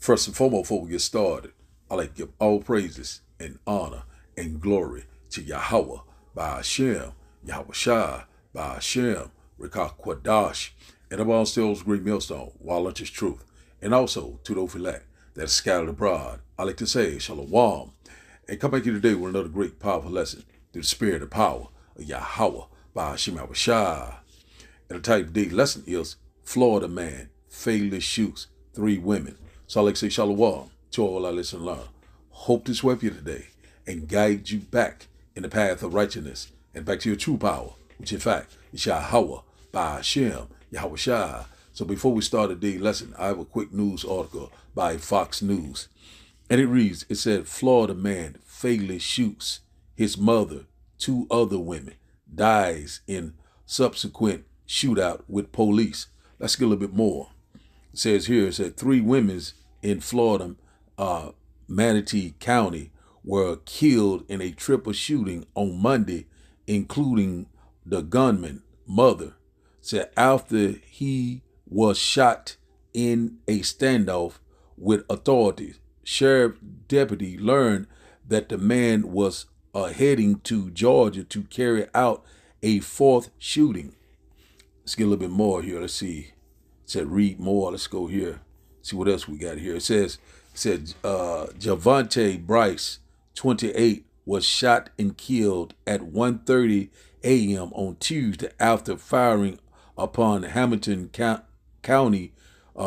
First and foremost, before we get started, I like to give all praises and honor and glory to Yahweh by Hashem, Yahweh Shai by Hashem, Rekah Kwadash, and above stills great millstone, while lunch is truth. And also to those elect that are scattered abroad, I like to say Shalom. And come back here today with another great powerful lesson through the spirit and power of Yahweh by Hashem Yahweh Shai. And the title of today's lesson is Florida Man fatally shoots 3 women. So I like to say Shalom to all our listen and learn. Hope this will help you today and guide you back in the path of righteousness and back to your true power, which in fact is Yahweh by Hashem, Yahweh Shai. So before we start today's lesson, I have a quick news article by Fox News. And it reads, it said, Florida man fatally shoots his mother, 2 other women, dies in subsequent shootout with police. Let's get a little bit more. It says here, it said 3 women in Florida, Manatee County, were killed in a triple shooting on Monday, including the gunman, mother, said after he was shot in a standoff with authorities. Sheriff deputy learned that the man was heading to Georgia to carry out a 4th shooting. Let's get a little bit more here. Let's see. It said read more. Let's go here. See what else we got here. It said Javante Bryce, 28, was shot and killed at 1:30 a.m. on Tuesday after firing upon Hamilton County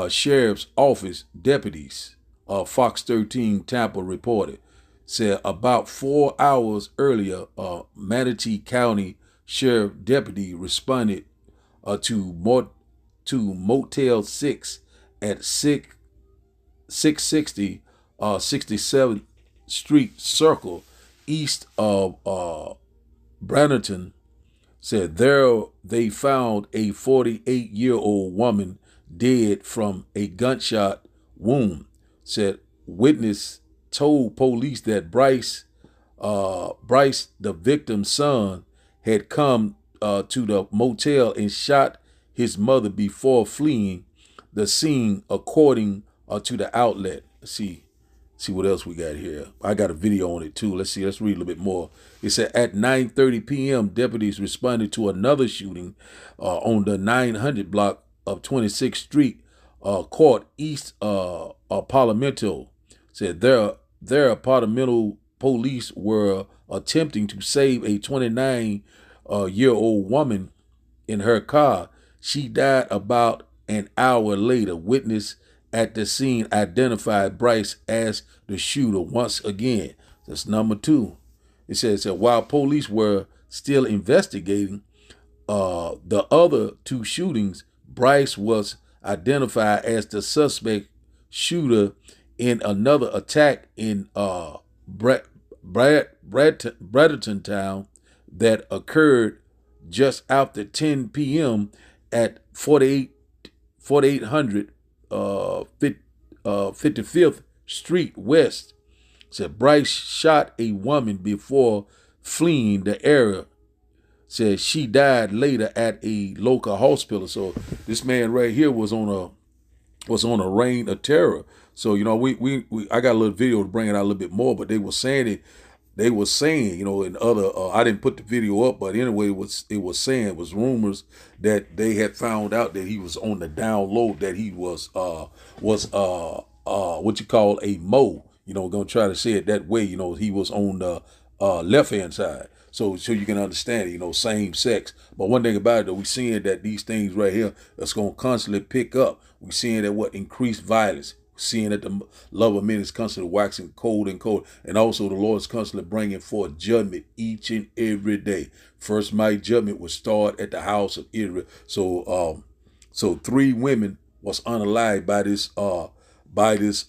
Sheriff's Office deputies. Fox 13 Tampa reported. Said about 4 hours earlier, Manatee County Sheriff deputy responded to Motel 6 at 660 67th Street Circle east of Brannerton. Said there they found a 48-year-old woman dead from a gunshot wound. Said witness told police that Bryce, the victim's son, had come to the motel and shot his mother before fleeing the scene, according to the outlet. Let's see what else we got here. I got a video on it too. Let's see. Let's read a little bit more. It said at 9:30 p.m., deputies responded to another shooting on the 900 block of 26th Street Court east of Palmetto. Said their Palmetto police were attempting to save a 29-year-old woman in her car. She died about an hour later. Witness at the scene identified Bryce as the shooter once again. That's number 2. It says that while police were still investigating the other 2 shootings, Bryce was identified as the suspect shooter in another attack in Bradenton Town that occurred just after 10 p.m. at 4800 55th Street West. Said Bryce shot a woman before fleeing the area. Said she died later at a local hospital. So this man right here was on a reign of terror. So we I got a little video to bring it out a little bit more, but they were saying in other I didn't put the video up, but anyway, it was rumors that they had found out that he was on the down low, that he was what you call a mo. Gonna try to say it that way. He was on the left hand side. So you can understand, same sex. But one thing about it, though, we're seeing that these things right here that's going to constantly pick up. We're seeing that increased violence. We're seeing that the love of men is constantly waxing cold and cold. And also the Lord is constantly bringing forth judgment each and every day. First mighty judgment will start at the house of Israel. So 3 women was unalived by this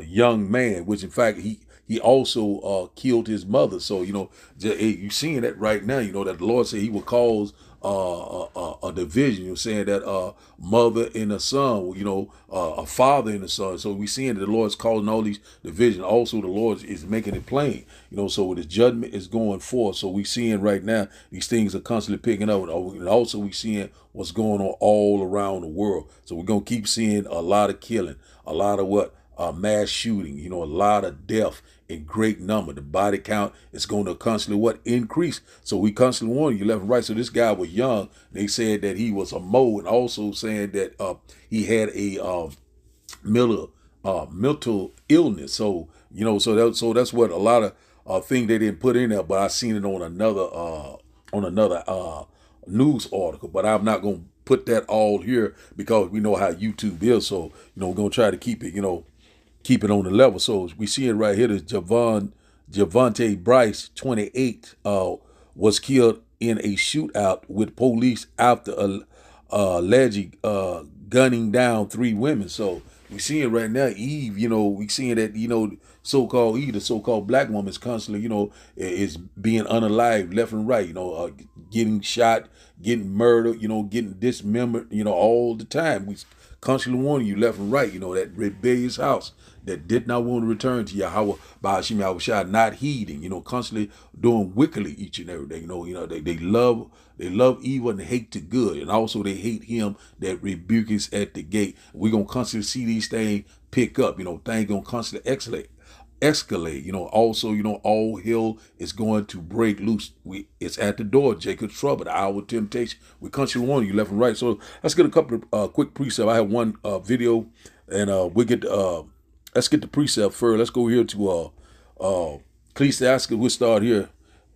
young man, which in fact he also killed his mother. So you seeing that right now. That the Lord said He will cause a division. You're saying that mother and a son, a father and a son. So we seeing that the Lord's causing all these divisions. Also, the Lord is making it plain, so the judgment is going forth. So we seeing right now these things are constantly picking up, and also we seeing what's going on all around the world. So we're gonna keep seeing a lot of killing, a lot of mass shooting, a lot of death in great number. The body count is going to constantly increase. So we constantly warning you left and right. So this guy was young. They said that he was a mole, and also saying that he had a mental illness. So so that's what a lot of things they didn't put in there. But I seen it on another news article. But I'm not gonna put that all here because we know how YouTube is. So we're gonna try to keep it keep it on the level. So we see it right here. This Javante Bryce, 28, was killed in a shootout with police after alleged gunning down 3 women. So we see it right now. Eve, we seeing that so-called Eve, the so-called black woman, is constantly is being unalived left and right. Getting shot, getting murdered, getting dismembered, all the time. We constantly warning you left and right. That rebellious house that did not want to return to Yahweh by Hashem Yahushua, not heeding, constantly doing wickedly each and every day. They love evil and hate the good, and also they hate him that rebukes at the gate. We're gonna constantly see these things pick up. Things gonna constantly escalate. Also, all hell is going to break loose. It's at the door. Jacob's trouble, the hour of temptation. We constantly warn you left and right. So let's get a couple of quick precepts. I have one video, and we get let's get the precept first. Let's go here to Ecclesiasticus. We'll start here.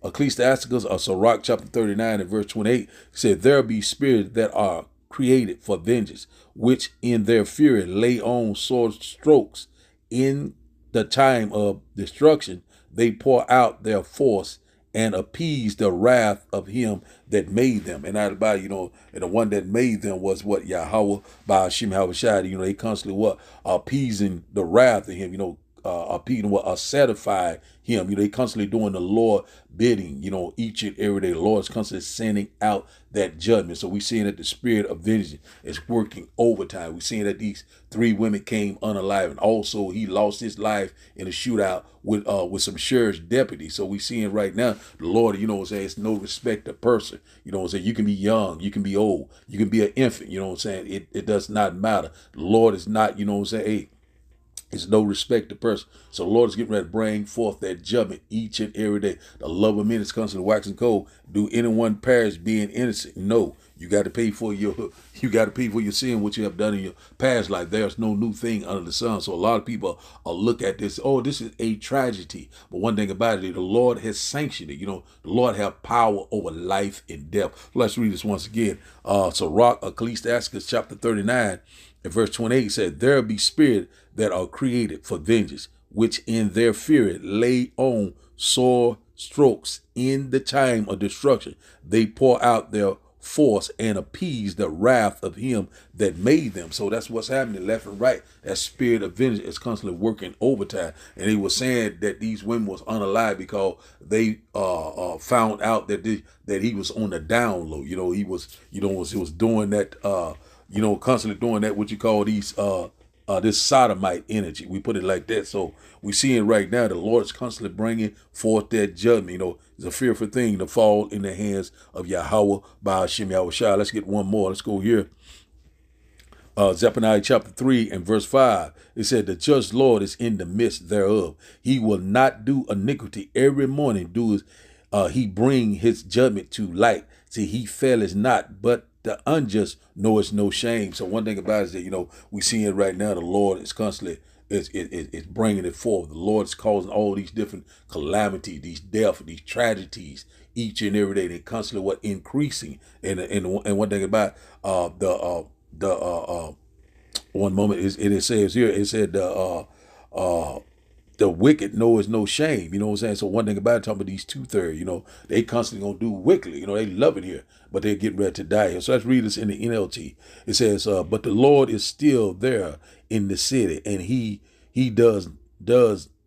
Ecclesiasticus, Sirach chapter 39 and verse 28 said, "There be spirits that are created for vengeance, which in their fury lay on sword strokes. In the time of destruction, they pour out their force and appease the wrath of him that made them." And out about, and the one that made them was what? Yahweh by Hashem Yahushua. They constantly appeasing the wrath of him, appeasing satisfy him. They constantly doing the Lord bidding, each and every day. The Lord's constantly sending out that judgment. So we seeing that the spirit of vengeance is working overtime. We seeing that these 3 women came unalive, and also he lost his life in a shootout with some sheriff's deputies. So we seeing right now the Lord, it's no respect of person. You can be young, you can be old, you can be an infant. It does not matter. The Lord is not, hey, it's no respect to person. So the Lord is getting ready to bring forth that judgment each and every day. The love of men is constantly waxing cold. Do anyone perish being innocent? No. You got to pay for your sin, what you have done in your past life. There's no new thing under the sun. So a lot of people look at this, this is a tragedy. But one thing about it, the Lord has sanctioned it. The Lord have power over life and death. Let's read this once again. So Ecclesiasticus chapter 39 and verse 28 said, "There be spirits that are created for vengeance, which in their fury lay on sore strokes. In the time of destruction, they pour out their force and appease the wrath of him that made them." So that's what's happening left and right. That spirit of vengeance is constantly working overtime. And he was saying that these women was unalive because they found out that he was on the down low. He was doing that constantly doing that, what you call these this sodomite energy. We put it like that. So we seeing right now the Lord's constantly bringing forth that judgment. It's a fearful thing to fall in the hands of Yahweh by Hashem Yahushua. Let's get one more. Let's go here. Zephaniah chapter 3 and verse 5. It said, "The just Lord is in the midst thereof. He will not do iniquity. Every morning he bring his judgment to light. See, he faileth not, but the unjust knoweth no shame." So one thing about it is that, we see it right now. The Lord is constantly it's bringing it forth. The Lord is causing all these different calamities, these deaths, these tragedies each and every day. They constantly increasing. And one thing about one moment it says here, it said the wicked knows no shame. You know what I'm saying? So one thing about it, talking about these 2/3, they constantly gonna do wickedly. They love it here, but they're getting ready to die here. So let's read this in the NLT. It says, "But the Lord is still there in the city, and he does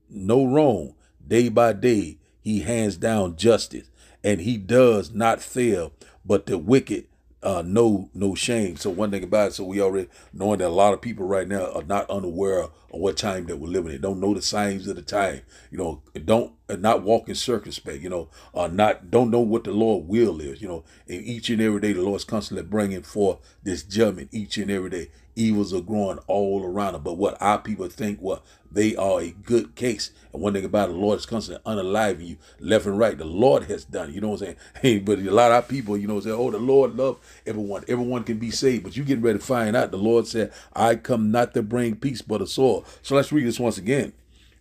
no wrong. Day by day he hands down justice, and he does not fail but the wicked know no shame. So one thing about it, so we already knowing that a lot of people right now are not unaware of what time that we're living in. Don't know the signs of the time. Don't not walk in circumspect. Don't know what the Lord will is. And each and every day the Lord's constantly bringing forth this judgment. Each and every day, evils are growing all around them. But what our people think, they are a good case. And one thing about it, the Lord is constantly unaliving you left and right. The Lord has done it. You know what I'm saying? Hey, but a lot of our people, say, oh, the Lord loves everyone. Everyone can be saved. But you getting ready to find out the Lord said, I come not to bring peace but a sword. So let's read this once again.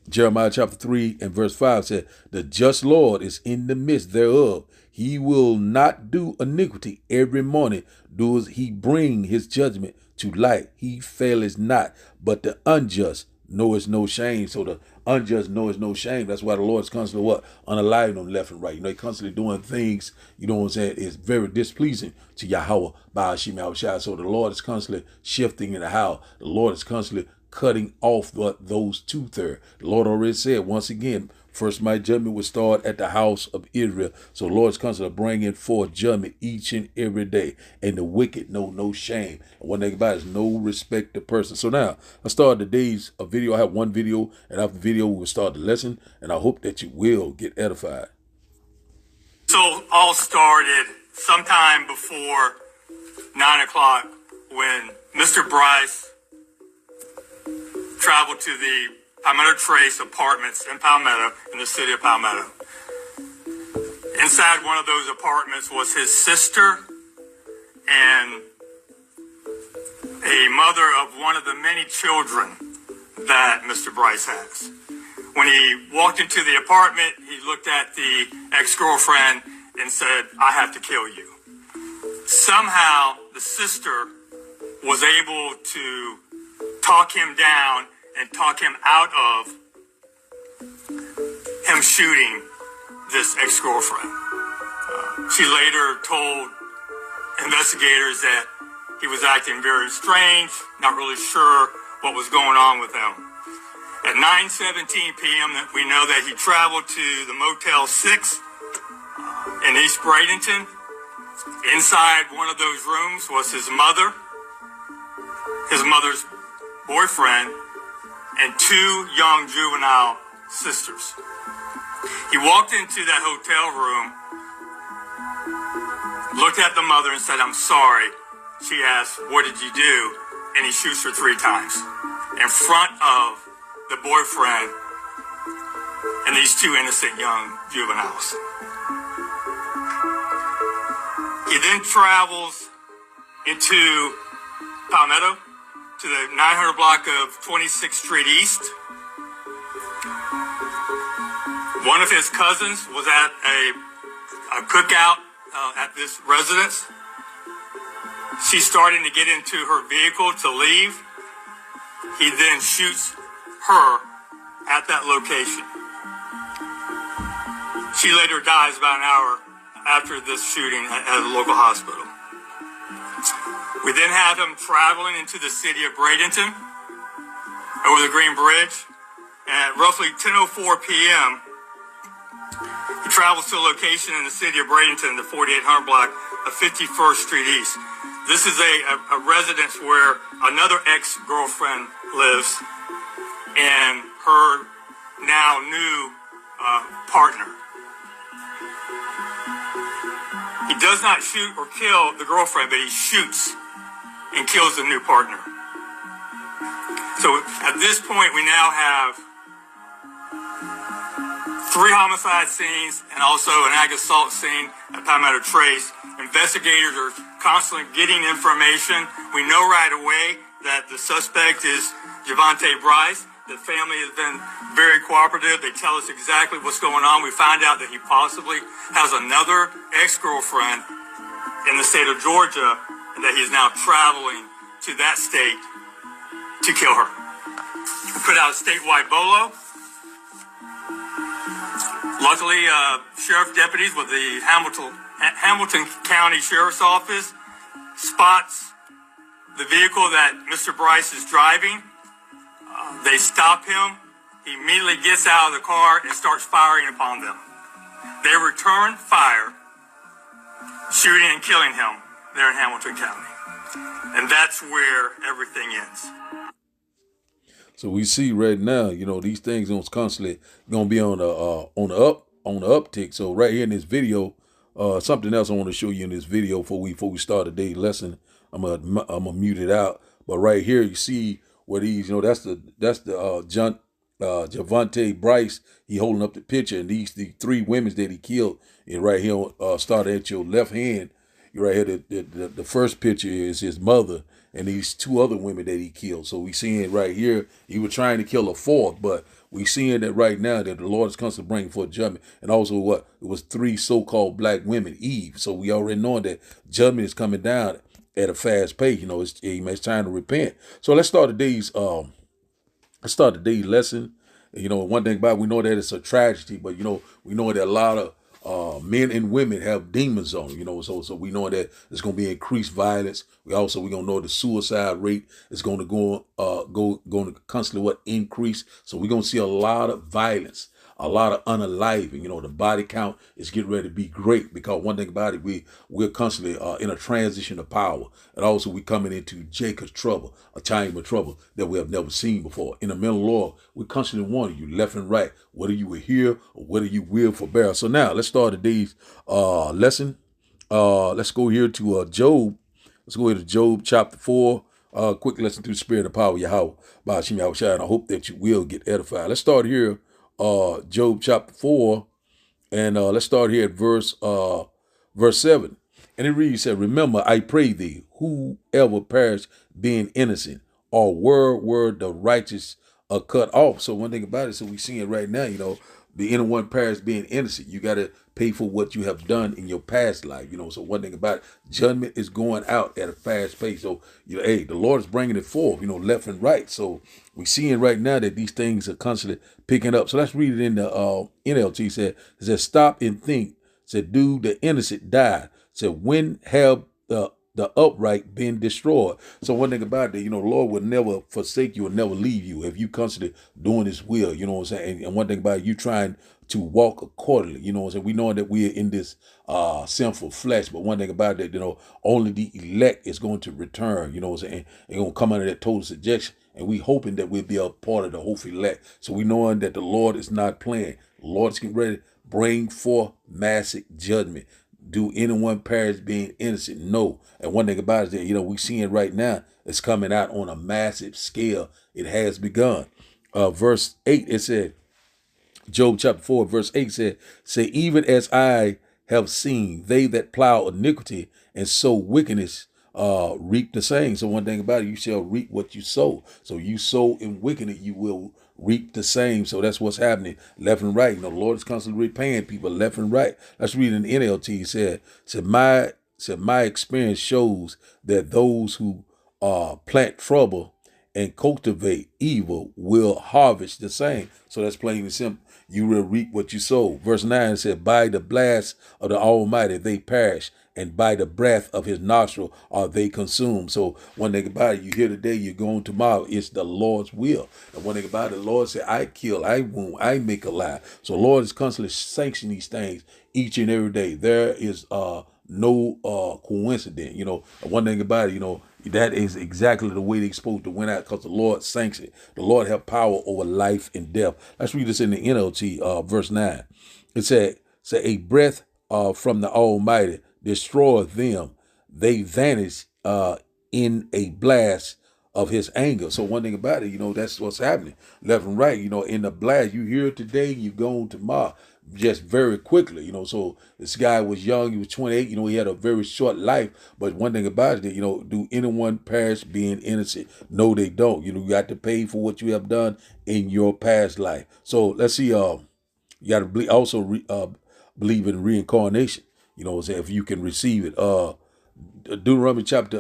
Jeremiah chapter 3 and verse 5 said, the just Lord is in the midst thereof. He will not do iniquity. Every morning does he bring his judgment to light. He faileth not, but the unjust knoweth no shame. So the unjust knoweth no shame. That's why the Lord is constantly unaliving them left and right. He constantly doing things, is very displeasing to Yahweh by Hashem Yahushua. So the Lord is constantly shifting in the how. The Lord is constantly cutting off those 2/3. The Lord already said, once again, first my judgment would start at the house of Israel. So the Lord's constantly bringing forth judgment each and every day. And the wicked know no shame. And one thing about it is no respect to person. So now, I started today's video. I have one video, and after the video, we will start the lesson. And I hope that you will get edified. So all started sometime before 9 o'clock when Mr. Bryce traveled to the Palmetto Trace apartments in Palmetto, in the city of Palmetto. Inside one of those apartments was his sister and a mother of one of the many children that Mr. Bryce has. When he walked into the apartment, he looked at the ex-girlfriend and said, I have to kill you. Somehow, the sister was able to talk him down and talk him out of him shooting this ex-girlfriend. She later told investigators that he was acting very strange, not really sure what was going on with him. At 9:17 p.m., we know that he traveled to the Motel 6 in East Bradenton. Inside one of those rooms was his mother, his mother's boyfriend, and 2 young juvenile sisters. He walked into that hotel room, looked at the mother and said, I'm sorry. She asked, what did you do? And he shoots her 3 times in front of the boyfriend and these 2 innocent young juveniles. He then travels into Palmetto to the 900 block of 26th Street East. One of his cousins was at a cookout at this residence. She's starting to get into her vehicle to leave. He then shoots her at that location. She later dies about an hour after this shooting at a local hospital. We then have him traveling into the city of Bradenton over the Green Bridge. And at roughly 10:04 p.m., he travels to a location in the city of Bradenton, the 4800 block of 51st Street East. This is a residence where another ex-girlfriend lives and her now new partner. He does not shoot or kill the girlfriend, but he shoots and kills the new partner. So at this point, we now have 3 homicide scenes and also an ag assault scene at Palmetto Trace. Investigators are constantly getting information. We know right away that the suspect is Javante Bryce. The family has been very cooperative. They tell us exactly what's going on. We find out that he possibly has another ex-girlfriend in the state of Georgia and that he's now traveling to that state to kill her. We put out a statewide BOLO. Luckily, sheriff deputies with the Hamilton County Sheriff's Office spots the vehicle that Mr. Bryce is driving. They stop him. He immediately gets out of the car and starts firing upon them. They return fire shooting and killing him there in Hamilton County. And that's where everything ends. So we see right now, these things are constantly gonna be on the uptick. So right here in this video, something else I want to show you in this video before we start today's lesson. I'm gonna mute it out. But right here you see where these, that's the Javante Bryce. He holding up the picture, and the three women that he killed. And right here, started at your left hand. Right here, the first picture is his mother and these two other women that he killed. So we seeing right here, he was trying to kill a fourth, but we seeing that right now that the Lord is constantly bringing forth judgment. And also it was three so-called black women, Eve. So we already know that judgment is coming down at a fast pace. It's time to repent. So let's start today's lesson. One thing about it, we know that it's a tragedy, but we know that a lot of men and women have demons on them, so we know that there's going to be increased violence. We're going to know the suicide rate is going to going to constantly increase. So we're going to see a lot of violence, a lot of unaliving. The body count is getting ready to be great, because one thing about it, we're constantly in a transition of power. And also we coming into Jacob's trouble, a time of trouble that we have never seen before. In the middle of the Lord, we constantly warning you left and right, whether you were here or whether you will forbear. So now let's start today's lesson. Let's go here to Job. Let's go here to Job chapter 4. Quick lesson through the spirit and power of Yahweh by Hashem Yahushua, and I hope that you will get edified. Let's start here. Job chapter 4, and let's start here at verse 7. And it reads, said, remember, I pray thee, whoever perished being innocent, or were the righteous cut off. So one thing about it, so we see it right now, the inner one perished being innocent. You got to pay for what you have done in your past life, So one thing about it, judgment is going out at a fast pace. So, the Lord is bringing it forth, left and right. So we seeing right now that these things are constantly picking up. So let's read it in the NLT. It said, stop and think. Said, do the innocent die? Said, when have the upright been destroyed? So one thing about it, the Lord will never forsake you and never leave you if you constantly doing his will, what I'm saying? And one thing about it, you trying to walk accordingly, what I'm saying? We know that we are in this sinful flesh, but one thing about it, only the elect is going to return, what I'm saying? They're going to come under that total subjection. And we hoping that we'll be a part of the hopeful elect. So we knowing that the Lord is not playing. The Lord is getting ready to bring forth massive judgment. Do anyone perish being innocent? No. And one thing about it is that, we seeing right now, it's coming out on a massive scale. It has begun. Verse 8, it said, Job chapter 4, verse 8 said, say, even as I have seen, they that plow iniquity and sow wickedness reap the same. So one thing about it, you shall reap what you sow. So you sow in wickedness, you will reap the same. So that's what's happening left and right. The Lord is constantly repaying people left and right. Let's read in the NLT. It said, my experience shows that those who plant trouble and cultivate evil will harvest the same. So that's plain and simple. You will reap what you sow. Verse 9 said, by the blast of the Almighty they perish, and by the breath of his nostril are they consumed. So one thing about it, you hear today, you're going tomorrow. It's the Lord's will. And one thing about it, the Lord said, I kill, I wound, I make alive. So the Lord is constantly sanctioning these things each and every day. There is no coincidence. One thing about it, that is exactly the way they're supposed to win out, because the Lord sanctioned. The Lord have power over life and death. Let's read this in the NLT, verse 9. It said, a breath from the Almighty destroy them. They vanish in a blast of his anger. So one thing about it, that's what's happening left and right. In the blast, you hear it today, you go tomorrow, just very quickly. So this guy was young, he was 28, he had a very short life. But one thing about it, do anyone perish being innocent? No, they don't. You got to pay for what you have done in your past life. So let's see, you got to believe in reincarnation. If you can receive it. Deuteronomy chapter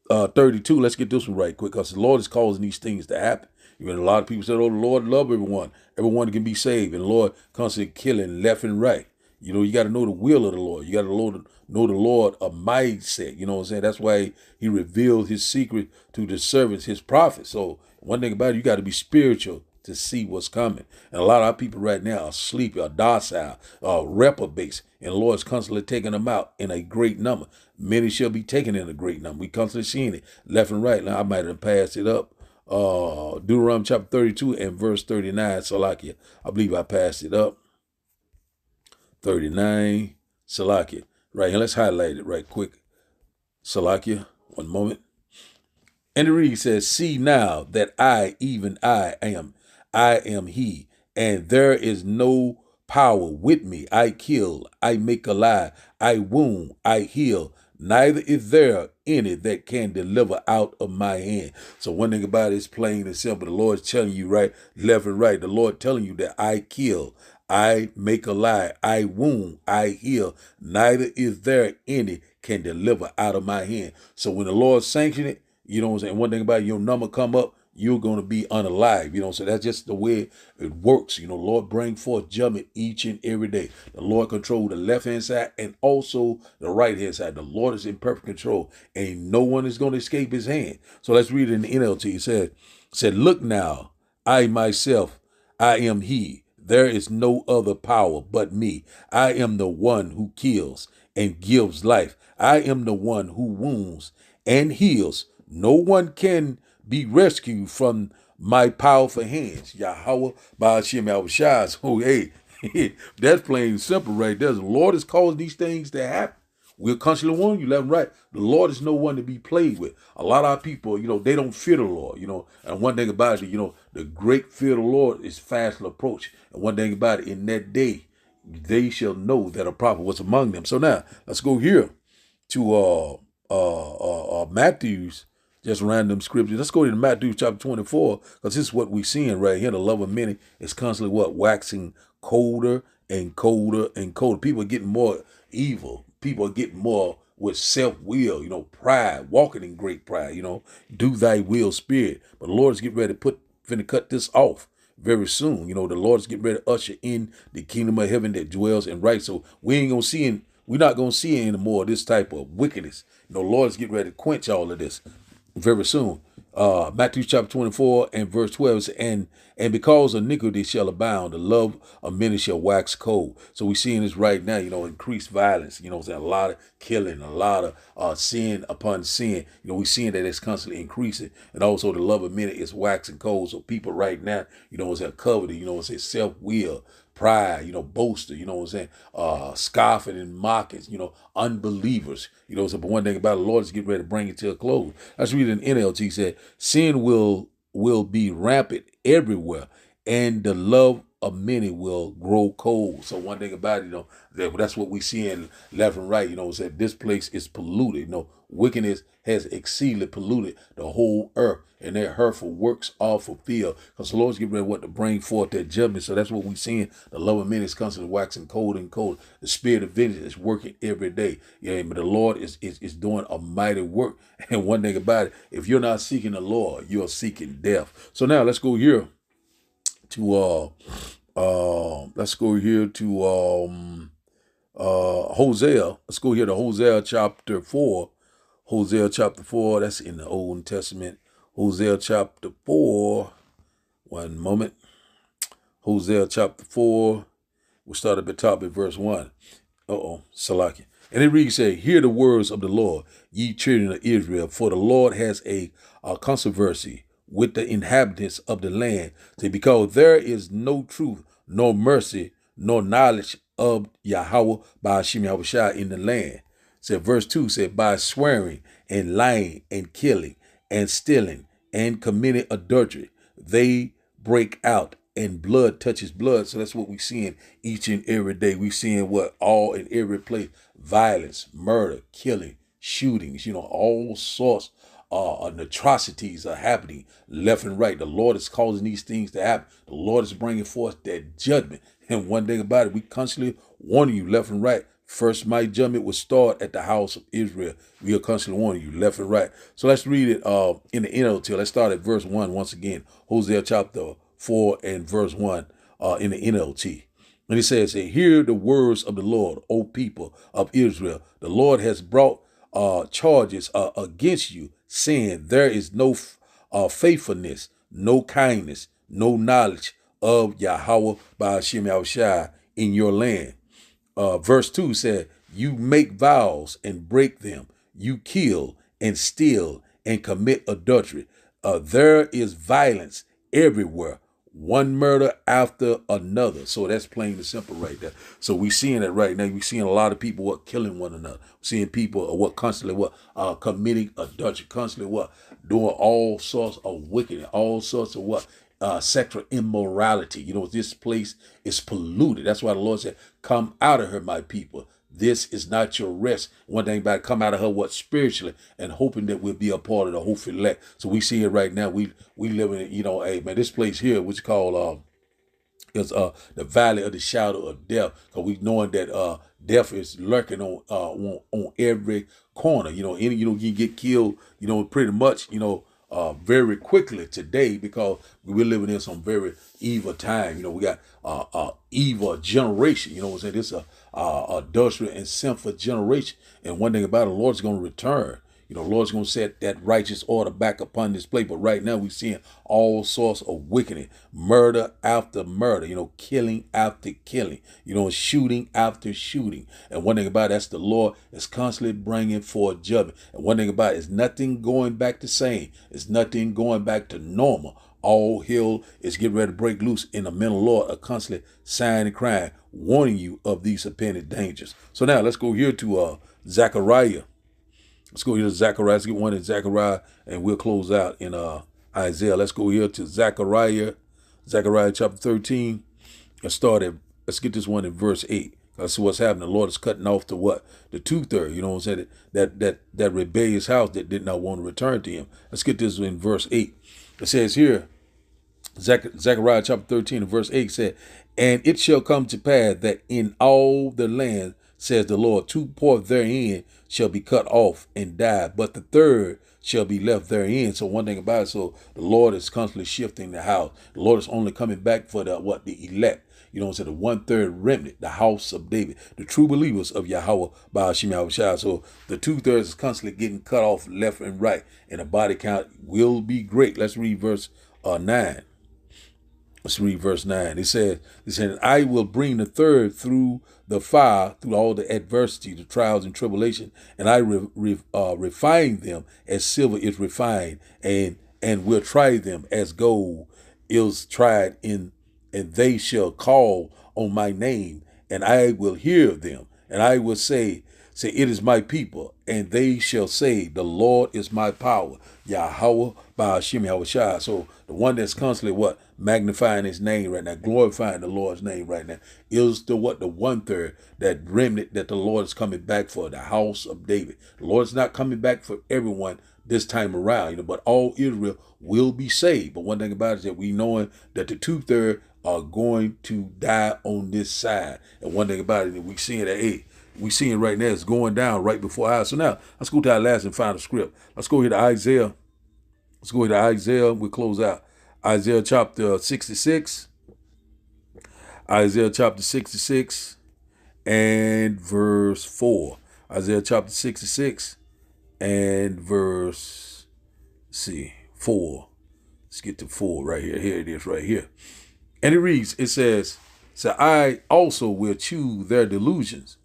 32. Let's get this one right quick, because the Lord is causing these things to happen. A lot of people said, oh, the Lord love everyone. Everyone can be saved. And the Lord constantly killing left and right. You got to know the will of the Lord. You got to know the Lord a mindset. That's why he revealed his secret to the servants, his prophets. So one thing about it, you got to be spiritual to see what's coming. And a lot of our people right now are sleepy, are docile, reprobates, and the Lord's constantly taking them out in a great number. Many shall be taken in a great number. We constantly seeing it left and right. Now, I might have passed it up. Deuteronomy chapter 32 and verse 39, Salakia. I believe I passed it up. 39, Salakia. Right, and let's highlight it right quick. Salakia, one moment. And the read says, see now that I, even I am he, and there is no power with me. I kill, I make alive, I wound, I heal. Neither is there any that can deliver out of my hand. So one thing about it is plain and simple. The Lord's telling you right, left and right. The Lord telling you that I kill, I make alive, I wound, I heal. Neither is there any can deliver out of my hand. So when the Lord sanctioned it, you know what I'm saying? One thing about it, your number come up, you're going to be unalive. You know, so that's just the way it works. You know, Lord bring forth judgment each and every day. The Lord control the left-hand side and also the right-hand side. The Lord is in perfect control, and no one is going to escape his hand. So let's read it in the NLT. It said, look now, I myself, I am he. There is no other power but me. I am the one who kills and gives life. I am the one who wounds and heals. No one can be rescued from my powerful hands. Yahweh, Ba'ashem, Yahushua. So, hey, that's plain and simple right there. The Lord is causing these things to happen. We'll constantly warn you left and right. The Lord is no one to be played with. A lot of our people, you know, they don't fear the Lord, you know. And one thing about it, you know, the great fear of the Lord is fast approach. And one thing about it, in that day, they shall know that a prophet was among them. So now, let's go here to Matthew's. Just random scriptures. Let's go to Matthew chapter 24, because this is what we're seeing right here. The love of many is constantly what? Waxing colder and colder and colder. People are getting more evil. People are getting more with self-will, you know, pride, walking in great pride, you know, do thy will spirit. But the Lord's getting ready to finna cut this off very soon. You know, the Lord's getting ready to usher in the kingdom of heaven that dwells in right. So we're not going to see any more of this type of wickedness. You know, the Lord's getting ready to quench all of this very soon. Matthew chapter 24 and verse 12 says, and because iniquity shall abound, the love of many shall wax cold. So we're seeing this right now, you know, increased violence, you know, a lot of killing, a lot of sin upon sin. You know, we're seeing that it's constantly increasing. And also the love of many is waxing cold. So people right now, you know, it's coveted, you know, it's self-will, pride, you know, boaster, you know what I'm saying, scoffing and mocking, you know, unbelievers, you know. So, but one thing about the Lord is getting ready to bring it to a close. Let's read in NLT. Said, sin will be rampant everywhere, and the love of many will grow cold. So one thing about it, you know, that's what we see in left and right, you know, that this place is polluted. You know, wickedness has exceedingly polluted the whole earth, and their hurtful works are fulfilled. Because the Lord's getting ready to bring forth that judgment. So that's what we're seeing. The love of men is constantly waxing cold and cold. The spirit of vengeance is working every day. Yeah, but the Lord is doing a mighty work. And one thing about it, if you're not seeking the Lord, you're seeking death. So now let's go here to Hosea. Let's go here to Hosea chapter 4. Hosea chapter 4, that's in the Old Testament. Hosea chapter 4, one moment. Hosea chapter 4, we'll start at the top at verse 1. Salakia. And it reads, say, hear the words of the Lord, ye children of Israel, for the Lord has a controversy with the inhabitants of the land, say, because there is no truth, nor mercy, nor knowledge of Yahweh Ba'ashem Yahushua in the land. Said verse 2 said, by swearing and lying and killing and stealing and committing adultery, they break out and blood touches blood. So that's what we're seeing each and every day. We're seeing what all in every place: violence, murder, killing, shootings, you know, all sorts of atrocities are happening left and right. The Lord is causing these things to happen. The Lord is bringing forth that judgment. And one thing about it, we constantly warning you left and right. First, my judgment will start at the house of Israel. We are constantly warning you left and right. So let's read it in the NLT. Let's start at verse 1 once again. Hosea chapter 4 and verse 1 in the NLT. And it says, hear the words of the Lord, O people of Israel. The Lord has brought charges against you, saying there is no faithfulness, no kindness, no knowledge of Yahweh by Hashem Yahushua in your land. Verse 2 said, you make vows and break them. You kill and steal and commit adultery. There is violence everywhere, one murder after another. So that's plain and simple right there. So we seeing it right now. We seeing a lot of people killing one another. We're seeing people constantly committing adultery, constantly doing all sorts of wickedness, all sorts of sexual immorality. You know, this place is polluted. That's why the Lord said, come out of her, my people. This is not your rest. One thing about it, come out of her spiritually, and hoping that we'll be a part of the hopeful elect. So we see it right now. We live in, hey man, this place here, which is called is the valley of the shadow of death, because we knowing that death is lurking on every corner. You know, you get killed, pretty much, very quickly today, because we're living in some very evil time. We got evil generation. You know what I'm saying? This is adultery and sinful generation. And one thing about it, the Lord's going to return. The Lord's going to set that righteous order back upon this place. But right now we're seeing all sorts of wickedness, murder after murder, killing after killing, shooting after shooting. And one thing about it, that's the Lord is constantly bringing forth judgment. And one thing about it is nothing going back the same. It's nothing going back to normal. All hell is getting ready to break loose, and the men of the Lord are constantly sighing and crying, warning you of these impending dangers. So now let's go here to Zechariah. Let's go here to Zechariah. Let's get one in Zechariah, and we'll close out in Isaiah. Let's go here to Zechariah chapter 13. Let's get this one in verse 8. That's what's happening. The Lord is cutting off the 2/3. You know what I'm saying? That rebellious house that did not want to return to him. Let's get this in verse 8. It says here, Zechariah chapter 13 and verse 8 said, and it shall come to pass that in all the land, says the Lord, 2/4 therein shall be cut off and die, but the third shall be left therein. So one thing about it, so the Lord is constantly shifting the house. The Lord is only coming back for the elect. You know what I'm saying? The 1/3 remnant, the house of David, the true believers of Yahweh by Hashem Yahushua. So the 2/3 is constantly getting cut off left and right, and the body count will be great. Let's read verse 9. Let's read verse 9. It said, I will bring the third through the fire, through all the adversity, the trials and tribulation, and I refine them as silver is refined, and will try them as gold is tried and they shall call on my name, and I will hear them, and I will say, it is my people, and they shall say, the Lord is my power, Yahweh by Hashem Yahushua. So the one that's constantly magnifying his name right now, glorifying the Lord's name right now, is the 1/3, that remnant that the Lord is coming back for, the house of David. The Lord is not coming back for everyone this time around, but all Israel will be saved. But one thing about it is that we knowing that the 2/3 are going to die on this side. And one thing about it, we seeing that, we seeing right now, it's going down right before our eyes. So now let's go to our last and final script. Let's go here to Isaiah. Let's go here to Isaiah. We'll close out. Isaiah chapter 66. Isaiah chapter 66 and verse 4. Isaiah chapter 66 and verse 4. Let's get to 4 right here. Here it is right here. And it reads, it says, I also will choose their delusions,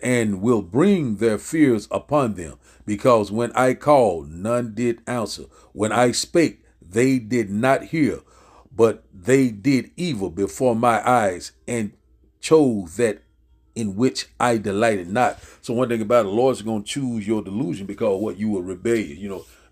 and will bring their fears upon them, because when I called, none did answer. When I spake, they did not hear, but they did evil before my eyes, and chose that in which I delighted not. So one thing about it, the Lord's going to choose your delusion, because you were rebellious.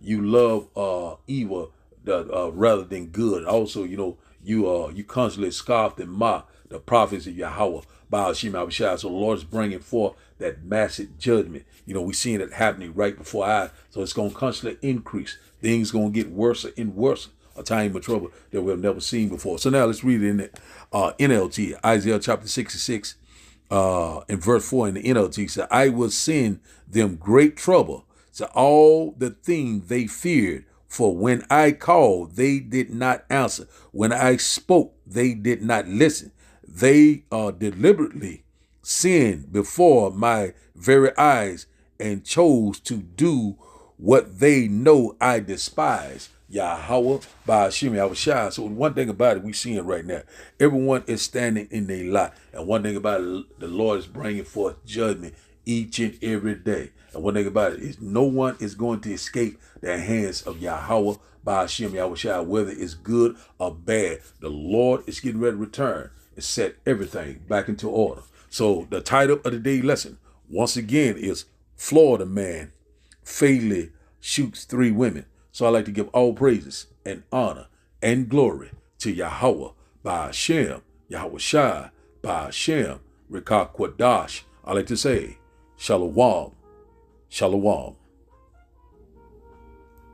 You love evil rather than good. Also, you constantly scoffed and mocked the prophets of Yahweh by Hashem Yahushua. So the Lord is bringing forth that massive judgment. We're seeing it happening right before our eyes. So it's going to constantly increase. Things going to get worse and worse. A time of trouble that we've never seen before. So now let's read it in the NLT. Isaiah chapter 66 and verse 4 in the NLT said, I will send them great trouble to all the things they feared. For when I called, they did not answer. When I spoke, they did not listen. They deliberately sinned before my very eyes, and chose to do what they know I despise. Yahweh by Hashem Yahushua. So one thing about it, we seeing right now, everyone is standing in their lot. And one thing about it, the Lord is bringing forth judgment each and every day. And one thing about it is no one is going to escape the hands of Yahweh by Hashem Yahushua, whether it's good or bad. The Lord is getting ready to return and set everything back into order. So the title of today's lesson, once again, is Florida man fatally shoots 3 women. So I like to give all praises and honor and glory to Yahweh by Hashem, Yahushua by Hashem, Rekah Kwadash. I like to say, Shalom, Shalom.